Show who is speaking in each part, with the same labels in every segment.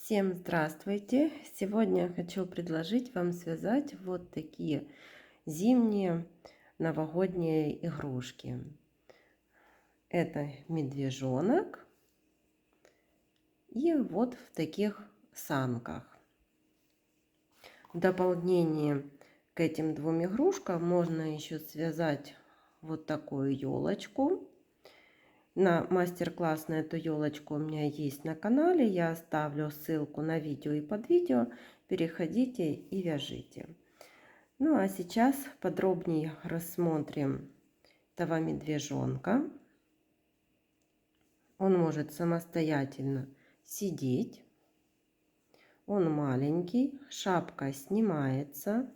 Speaker 1: Всем здравствуйте! Сегодня я хочу предложить вам связать вот такие зимние новогодние игрушки. Это медвежонок и вот в таких санках. В дополнение к этим двум игрушкам можно еще связать вот такую елочку. На мастер-класс на эту елочку у меня есть на канале. Я оставлю ссылку на видео и под видео. Переходите и вяжите. Ну а сейчас подробнее рассмотрим этого медвежонка. Он может самостоятельно сидеть. Он маленький, шапка снимается.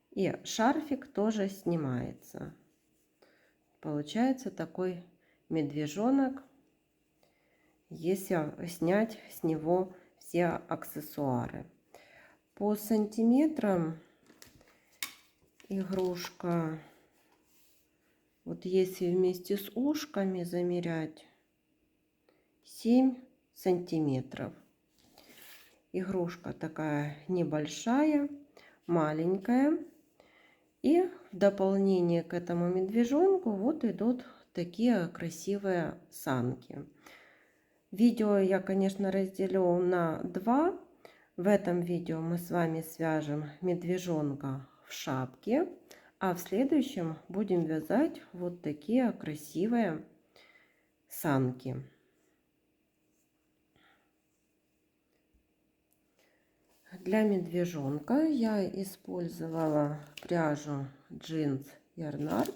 Speaker 1: И шарфик тоже снимается. Получается такой медвежонок, если снять с него все аксессуары. По сантиметрам игрушка, вот если вместе с ушками замерять, 7 сантиметров. Игрушка такая небольшая, маленькая. И в дополнение к этому медвежонку вот идут такие красивые санки. Видео я, конечно, разделю на два. В этом видео мы с вами свяжем медвежонка в шапке, а в следующем будем вязать вот такие красивые санки. Для медвежонка я использовала пряжу джинс Ярнард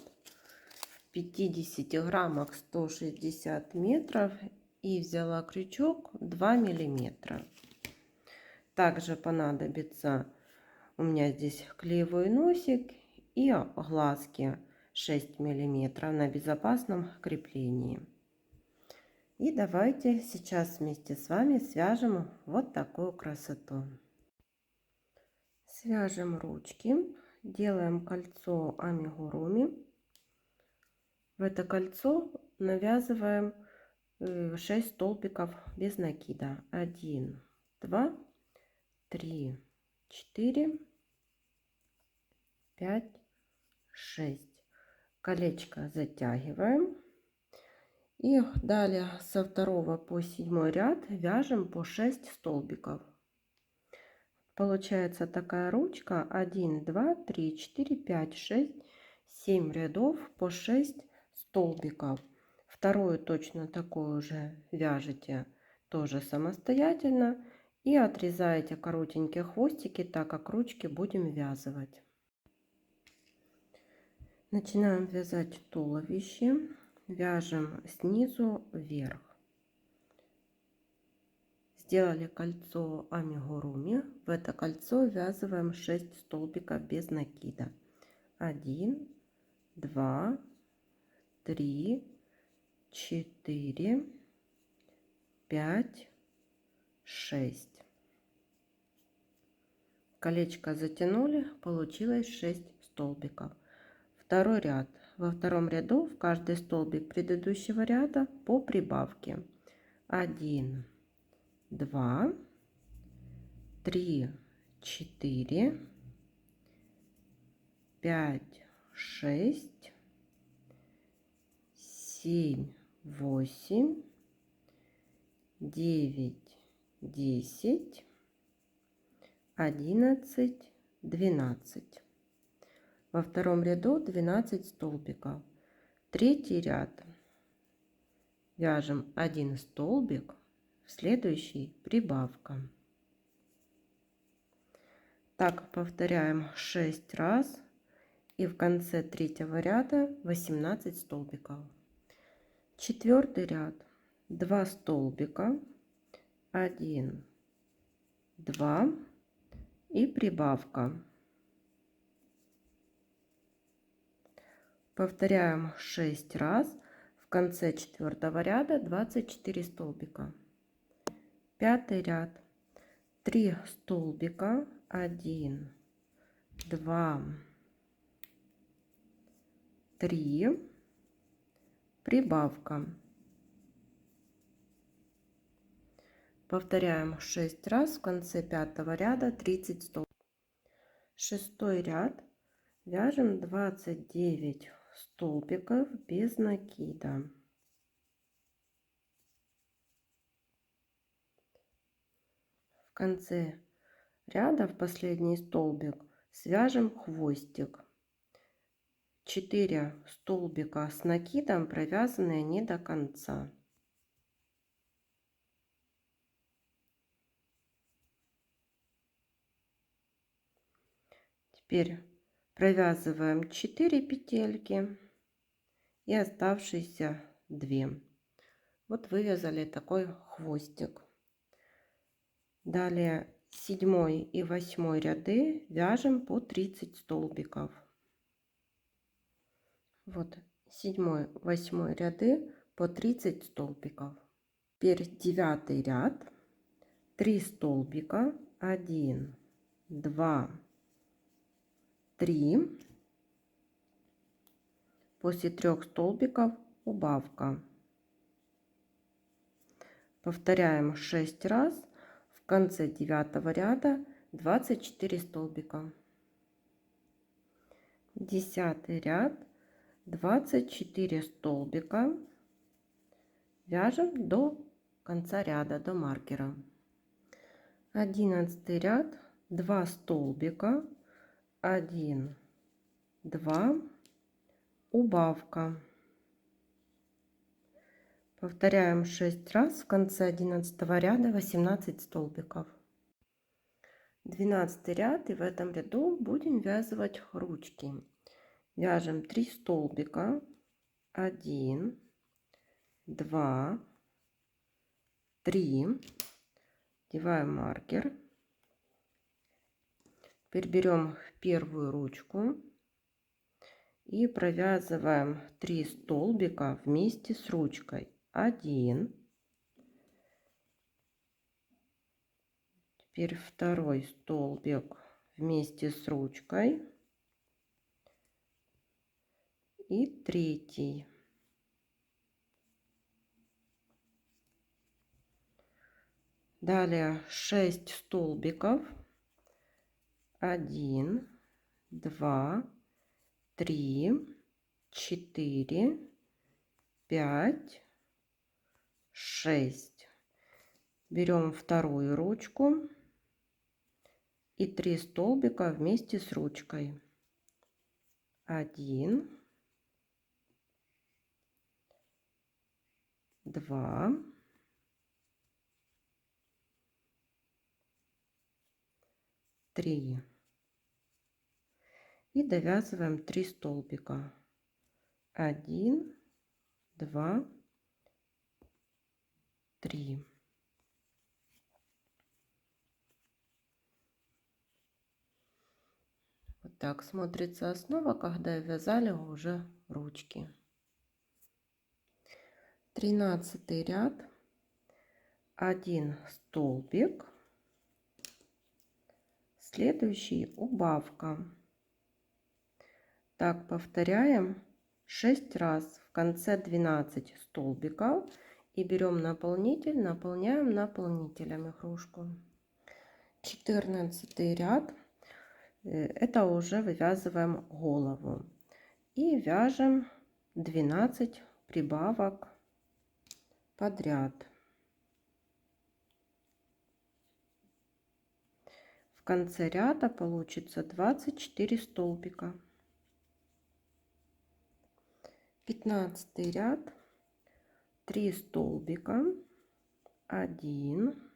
Speaker 1: в 50 граммах 160 метров и взяла крючок 2 миллиметра. Также понадобится у меня здесь клеевой носик и глазки 6 миллиметров на безопасном креплении. И давайте сейчас вместе с вами свяжем вот такую красоту. Свяжем ручки, делаем кольцо амигуруми. В это кольцо навязываем 6 столбиков без накида. 1, 2, 3, 4, 5, 6. Колечко затягиваем. И далее со 2 по 7 ряд вяжем по 6 столбиков. Получается такая ручка: 1, 2, 3, 4, 5, 6, 7 рядов по 6 столбиков. Вторую точно такую же вяжете тоже самостоятельно и отрезаете коротенькие хвостики, так как ручки будем вязывать. Начинаем вязать туловище. Вяжем снизу вверх. Сделали кольцо амигуруми. В это кольцо ввязываем 6 столбиков без накида. 1, 2, 3, 4, 5, 6. Колечко затянули, получилось 6 столбиков. Второй ряд. Во втором ряду в каждый столбик предыдущего ряда по прибавке. 1, 2, 3, 4, 5, 6, 7, 8, 9, 10, 11, 12. Во втором ряду 12 столбиков. Третий ряд вяжем 1 столбик, в следующий прибавка. Так повторяем 6 раз, и в конце третьего ряда 18 столбиков. Четвертый ряд 2 столбика, 1, 2 и прибавка. Повторяем 6 раз, в конце четвертого ряда 24 столбика. Пятый ряд 3 столбика, 1, 2, 3, прибавка. Повторяем 6 раз. В конце 5-го ряда 30 столбиков. 6-й ряд. Вяжем 29 столбиков без накида. В конце ряда в последний столбик свяжем хвостик. 4 столбика с накидом провязанные не до конца. Теперь провязываем 4 петельки и оставшиеся 2. Вот вывязали такой хвостик. Далее 7 и 8 ряды вяжем по 30 столбиков. Вот 7, 8 ряды по 30 столбиков. Теперь 9 ряд, 3 столбика, 1, 2, 3. После 3 столбиков убавка. Повторяем 6 раз. В конце 9 ряда 24 столбика. 10 ряд, 24 столбика. Вяжем до конца ряда, до маркера. 11 ряд, 2 столбика, 1, 2, убавка. Повторяем 6 раз. В конце 11 ряда 18 столбиков. 12 ряд, и в этом ряду будем вязывать ручки. Вяжем 3 столбика, 1, 2, 3. Одеваем маркер. Теперь берем первую ручку и провязываем 3 столбика вместе с ручкой. 1. Теперь второй столбик вместе с ручкой. И третий. Далее 6 столбиков. 1, 2, 3, 4, 5, 6. Берем вторую ручку и 3 столбика вместе с ручкой. 1, 2, 3. И довязываем 3 столбика. 1, 2, 3. Вот так смотрится основа, когда вязали уже ручки. 13 ряд, 1 столбик, следующий убавка. Так повторяем 6 раз. В конце 12 столбиков и берем наполнитель, наполняем наполнителем игрушку. 14 ряд, это уже вывязываем голову и вяжем 12 прибавок подряд. В конце ряда получится 24 столбика. 15 ряд, 3 столбика, 1,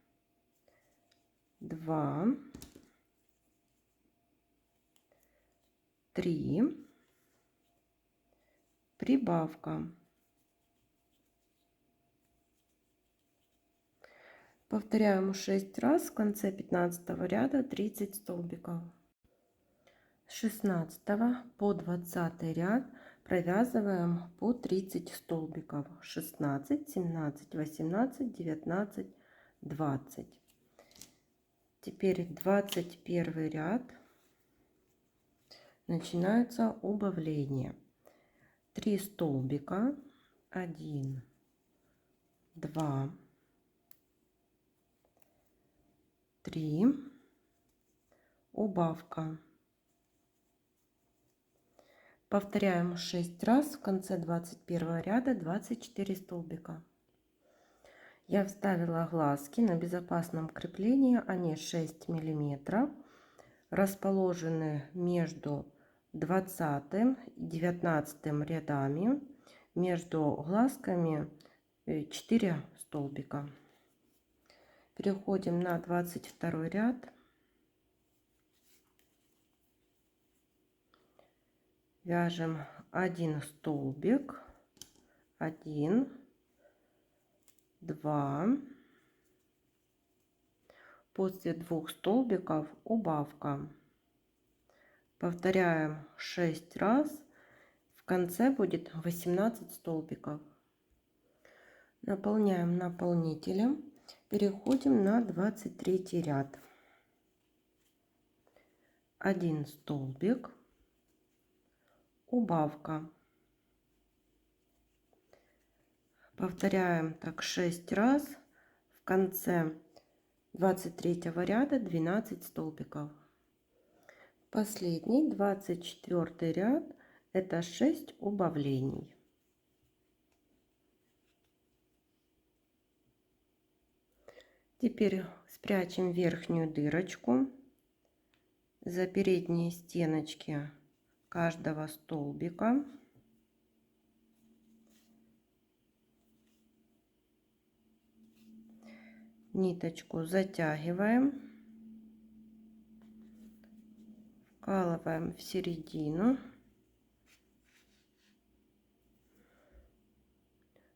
Speaker 1: 2, 3, прибавка. Повторяем 6 раз. В конце 15 ряда 30 столбиков. С 16 по 20 ряд провязываем по 30 столбиков. 16, 17, 18, 19, 20. Теперь 21 ряд. Начинается убавление. 3 столбика. 1, 2, 3, убавка. Повторяем 6 раз, в конце 21 ряда 24 столбика. Я вставила глазки на безопасном креплении, они 6 миллиметров, расположены между 20 и 19 рядами, между глазками 4 столбика. Переходим на 22 ряд. Вяжем 1 столбик, 1, 2, после 2 столбиков убавка. Повторяем 6 раз, в конце будет 18 столбиков. Наполняем наполнителем, переходим на 23 ряд. 1 столбик, убавка. Повторяем так 6 раз, в конце 23 ряда 12 столбиков. Последний 24 ряд, это 6 убавлений. Теперь спрячем верхнюю дырочку за передние стеночки каждого столбика. Ниточку затягиваем, вкалываем в середину,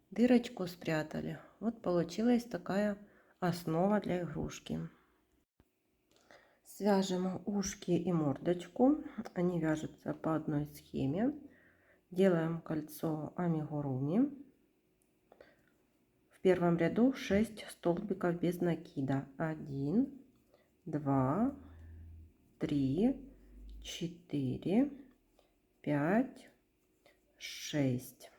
Speaker 1: дырочку спрятали. Вот получилась такая основа для игрушки. Свяжем ушки и мордочку, они вяжутся по одной схеме. Делаем кольцо амигуруми. В первом ряду 6 столбиков без накида. 1, 2, 3, 4, 5, 6.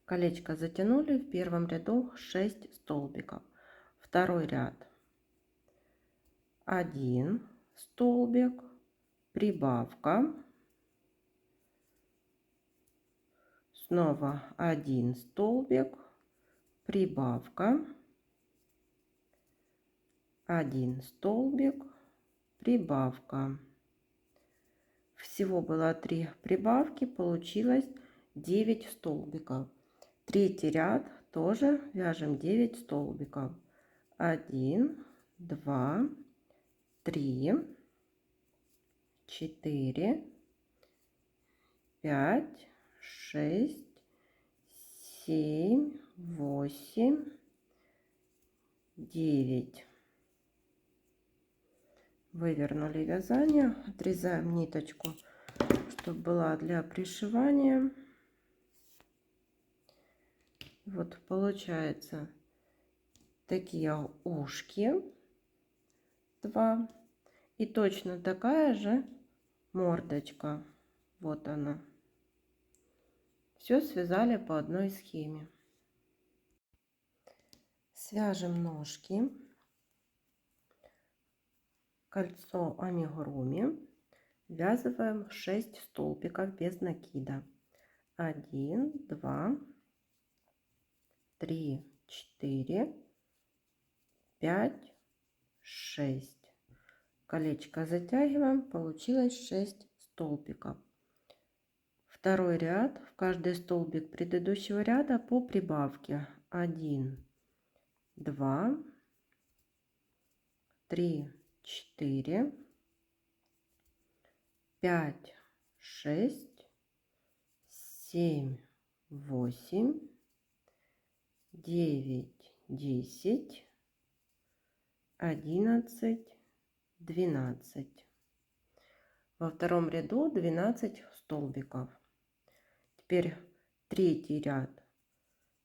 Speaker 1: Колечко затянули, в первом ряду 6 столбиков. Второй ряд 1 столбик, прибавка, снова 1 столбик, прибавка, 1 столбик, прибавка. Всего было 3 прибавки, получилось 9 столбиков. Третий ряд тоже вяжем 9 столбиков. 1, 2, 3, 4, 5, 6, 7, 8, 9. Вывернули вязание, отрезаем ниточку, чтобы была для пришивания. Вот получается такие ушки 2 и точно такая же мордочка. Вот она. Все связали по одной схеме. Свяжем ножки. Кольцо амигуруми. Ввязываем 6 столбиков без накида. 1, 2, 3, 4, 5, 6. Колечко затягиваем, получилось 6 столбиков. Второй ряд, в каждый столбик предыдущего ряда по прибавке. 1, 2, 3, 4, 5, 6, 7, 8, 9, 10, 11, 12. Во втором ряду 12 столбиков. Теперь третий ряд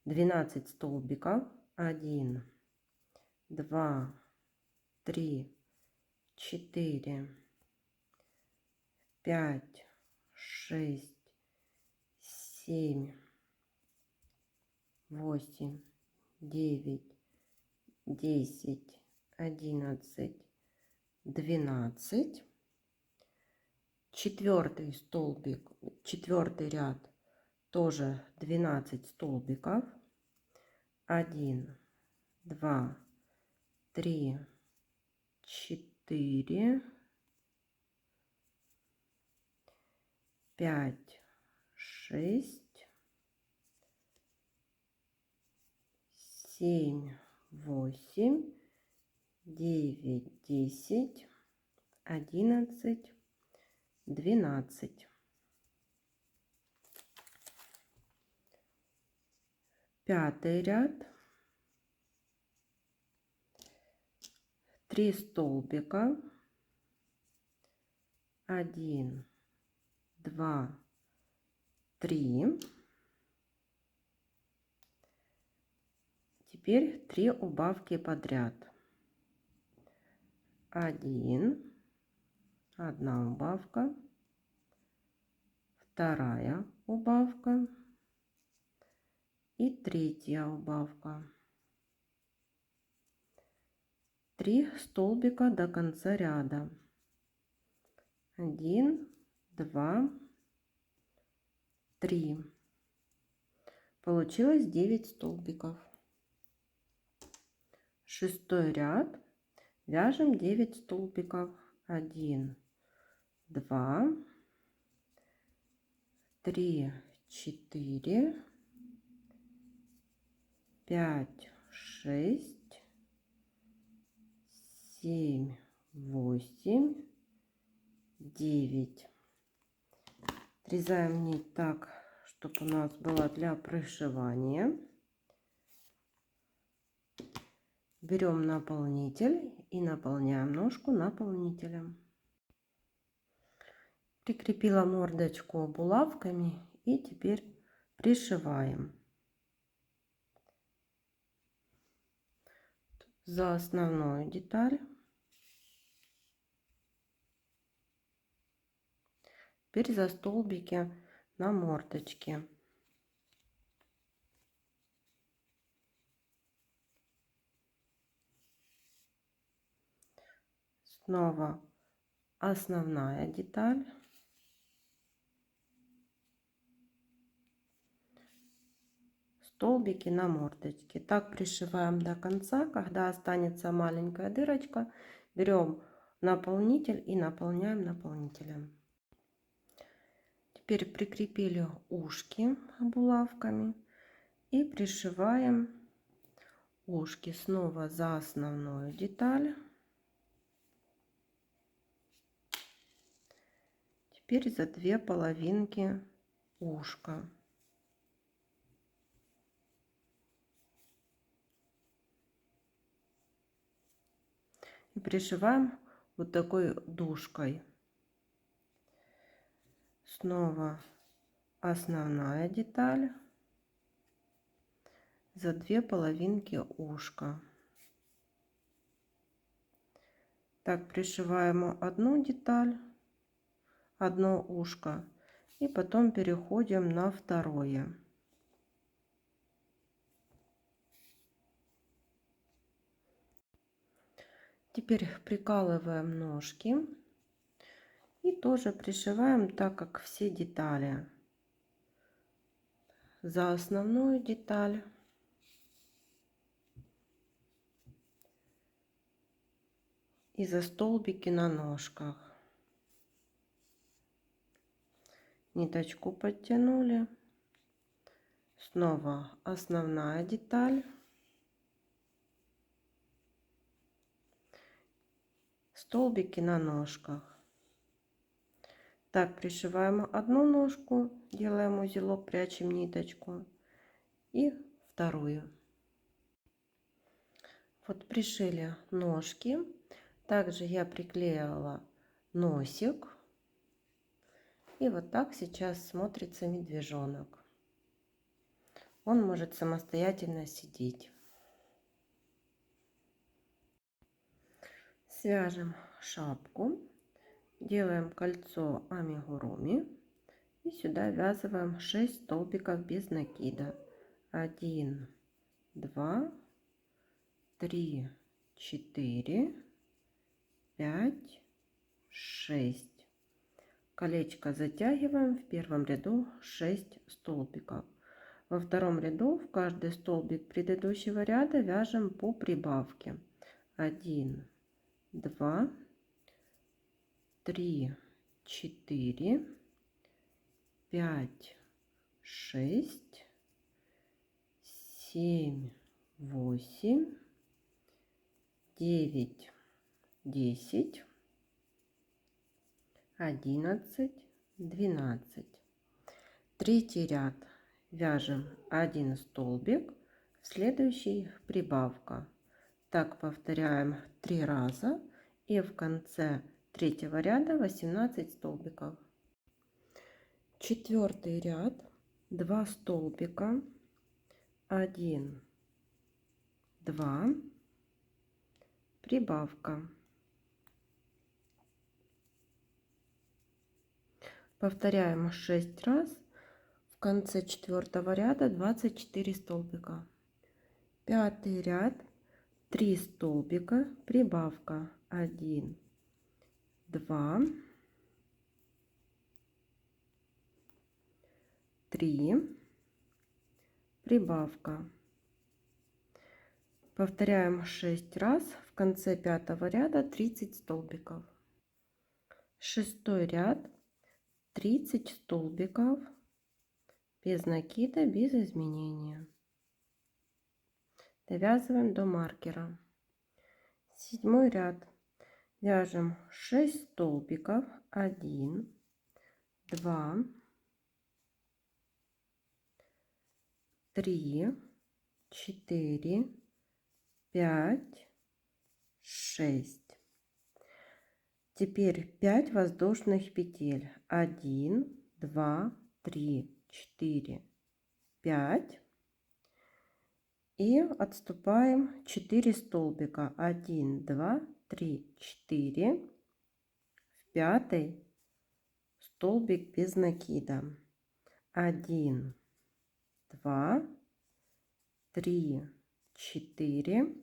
Speaker 1: 12 столбиков. 1, 2, 3, 4, 5, 6, 7, 8, 9, 10, 11, 12. Четвертый столбик, четвертый ряд тоже 12 столбиков. 1, 2, 3, 4, 5, 6, 7, 8, 9, 10, 11, 12. Пятый ряд. 3 столбика. 1, 2, 3. Теперь 3 убавки подряд. 1, одна убавка, вторая убавка и третья убавка. 3 столбика до конца ряда. 1, 2, 3. Получилось 9 столбиков. Шестой ряд. Вяжем 9 столбиков. 1, 2, 3, 4, 5, 6, 7, 8, 9. Отрезаем нить так, чтобы у нас была для пришивания. Берем наполнитель и наполняем ножку наполнителем. Прикрепила мордочку булавками и теперь пришиваем. За основную деталь. Теперь за столбики на мордочке. Снова основная деталь. Столбики на мордочке. Так пришиваем до конца. Когда останется маленькая дырочка, берем наполнитель и наполняем наполнителем. Теперь прикрепили ушки булавками и пришиваем ушки снова за основную деталь. Теперь за 2 половинки ушка. И пришиваем вот такой дужкой. Снова основная деталь за 2 половинки ушка. Так пришиваем одну деталь, одно ушко, и потом переходим на второе. Теперь прикалываем ножки и тоже пришиваем так, как все детали. За основную деталь и за столбики на ножках. Ниточку подтянули. Снова основная деталь. Столбики на ножках. Так пришиваем одну ножку, делаем узелок, прячем ниточку и вторую. Вот пришили ножки. Также я приклеила носик. И вот так сейчас смотрится медвежонок. Он может самостоятельно сидеть. Свяжем шапку. Делаем кольцо амигуруми. И сюда ввязываем 6 столбиков без накида. 1, 2, 3, 4, 5, 6. Колечко затягиваем, в первом ряду 6 столбиков. Во втором ряду в каждый столбик предыдущего ряда вяжем по прибавке. 1, 2, 3, 4, 5, 6, 7, 8, 9, 10, 11, 12. Третий ряд вяжем 1 столбик, в следующий прибавка. Так повторяем 3 раза, и в конце третьего ряда 18 столбиков. Четвертый ряд 2 столбика, 1, 2, прибавка. Повторяем 6 раз. В конце четвертого ряда 24 столбика. Пятый ряд 3 столбика, прибавка. 1, 2, 3, прибавка. Повторяем 6 раз. В конце пятого ряда 30 столбиков. Шестой ряд 30 столбиков без накида, без изменения. Довязываем до маркера. Седьмой ряд вяжем 6 столбиков, 1, 2, 3, 4, 5, 6. Теперь 5 воздушных петель. 1, 2, 3, 4, 5. И отступаем 4 столбика. 1, 2, 3, 4. В пятый столбик без накида. 1, 2, 3, 4,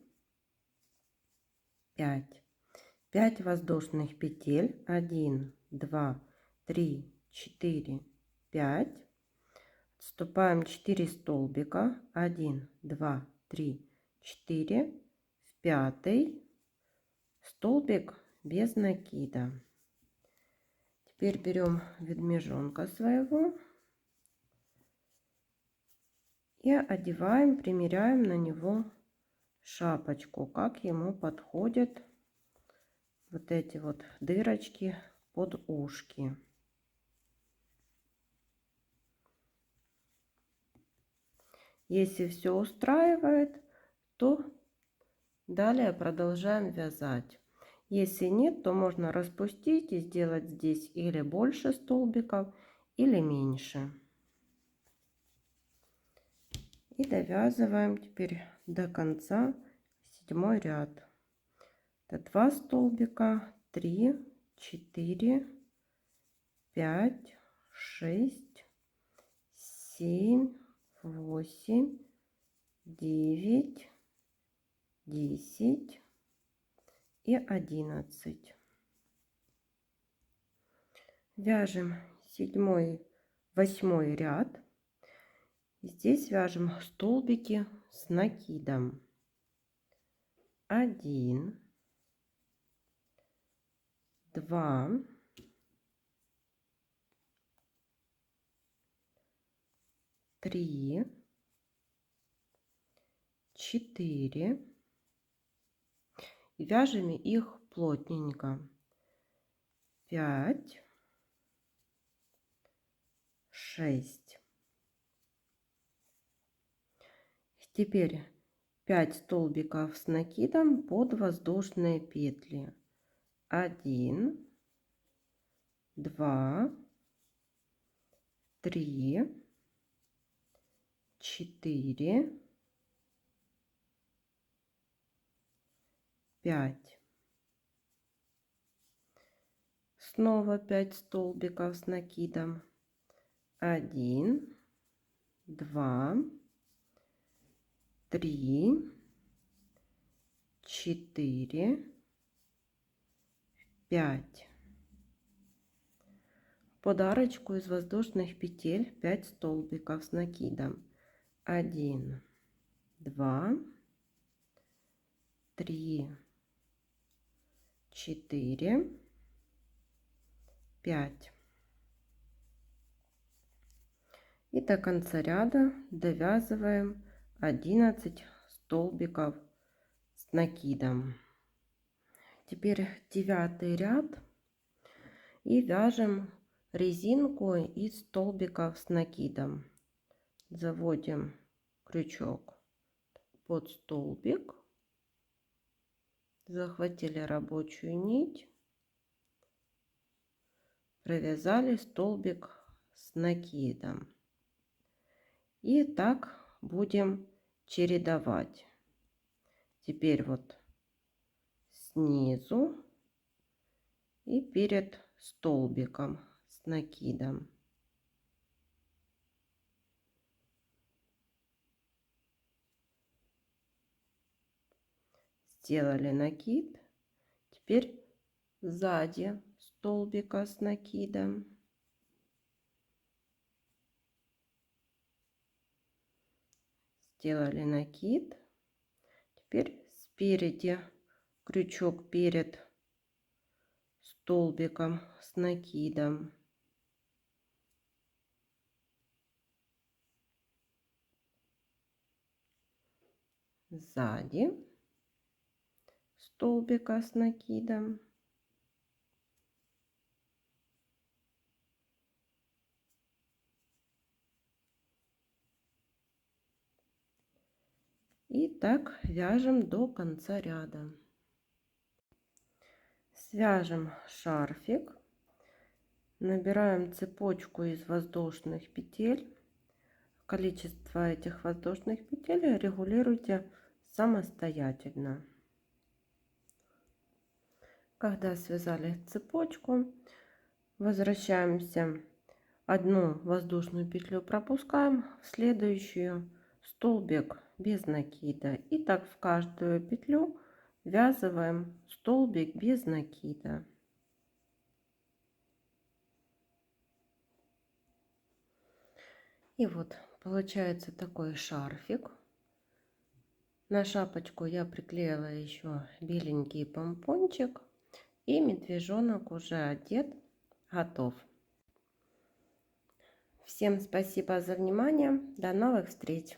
Speaker 1: 5. 5 воздушных петель. 1, 2, 3, 4, 5. Отступаем 4 столбика. 1, 2, 3, 4. В пятый столбик без накида. Теперь берем ведмежонка своего и одеваем, примеряем на него шапочку, как ему подходят вот эти вот дырочки под ушки. Если все устраивает, то далее продолжаем вязать. Если нет, то можно распустить и сделать здесь или больше столбиков, или меньше. И довязываем теперь до конца седьмой ряд. Это 2 столбика, 3, 4, 5, 6, 7, 8, 9, 10 и 11. Вяжем 7, 8 ряд. Здесь вяжем столбики с накидом. 1, 2, 3, 4. И вяжем их плотненько. 5, 6. Теперь 5 столбиков с накидом под воздушные петли. 1, 2, 3, 4, 5. Снова 5 столбиков с накидом. 1, 2, 3, 4, 5. Подарочку из воздушных петель 5 столбиков с накидом. 1, 2, 3, 4, 5. И до конца ряда довязываем 11 столбиков с накидом. Теперь 9 ряд и вяжем резинку из столбиков с накидом. Заводим крючок под столбик, захватили рабочую нить, провязали столбик с накидом. И так будем чередовать. Теперь вот снизу и перед столбиком с накидом. Сделали накид. Теперь сзади столбика с накидом. Сделали накид. Теперь спереди крючок перед столбиком с накидом. Сзади столбика с накидом. И так вяжем до конца ряда. Свяжем шарфик, набираем цепочку из воздушных петель. Количество этих воздушных петель регулируйте самостоятельно. Когда связали цепочку, возвращаемся, одну воздушную петлю пропускаем, в следующую столбик без накида. И так в каждую петлю ввязываем столбик без накида. И вот получается такой шарфик. На шапочку я приклеила еще беленький помпончик. И медвежонок уже одет, готов. Всем спасибо за внимание. До новых встреч!